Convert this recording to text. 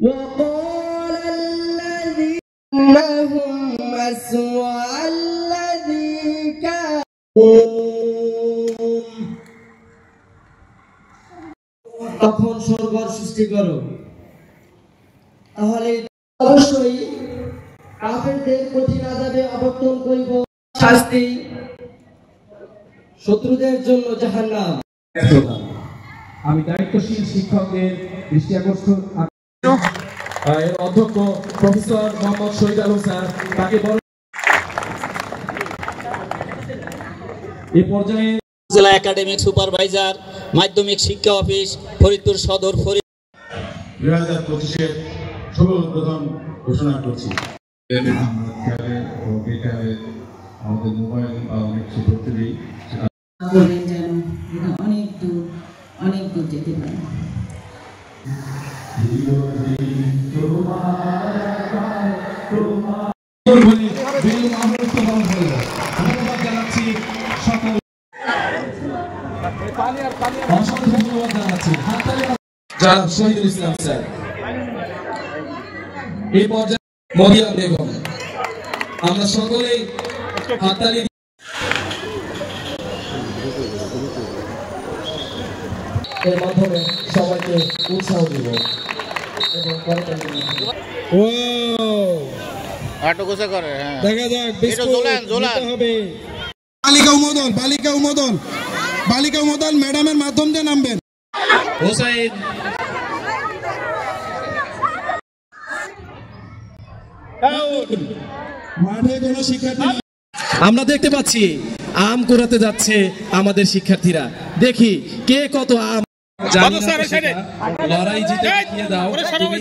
وقال الذين هم مسوى الذي كانوا তখন স্বর্গের সৃষ্টি করো। তাহলে অবশ্যই কাফেরদের কঠিন আযাবে অবতীর্ণ করিব শাস্তি, শত্রুদের জন্য জাহান্নাম। আমি দায়িত্বশীল শিক্ষকদের দৃষ্টি আকর্ষণ এর অধ্যক্ষ প্রফেসর মোহাম্মদ শহীদ আলম স্যার তাকে এই পর্যায়ে জেলা একাডেমিক সুপারভাইজার মাধ্যমিক শিক্ষা অফিস ফরিদপুর সদর 2025-এর শুভ উদ্বোধন ঘোষণা করছি। আমাদের মোবাইল বা অনেক কিছু করতে দিই অনেক দূর যেতে পারে। শহীদুল ইসলাম স্যার, এই পর্যায়ে মরিয়ম বেগম, আমরা সকলেই হাততালি এর মাধ্যমে সবাইকে উৎসাহ দিব এবং দেখা যাক বালিকা উমোদন ম্যাডামের মাধ্যম দিয়ে নামবেন। মাঠে কোনো শিক্ষার্থী আমরা দেখতে পাচ্ছি আম কুড়াতে যাচ্ছে আমাদের শিক্ষার্থীরা। দেখি কে কত আম লড়াই জিতে দেখিয়ে দাও তুমি।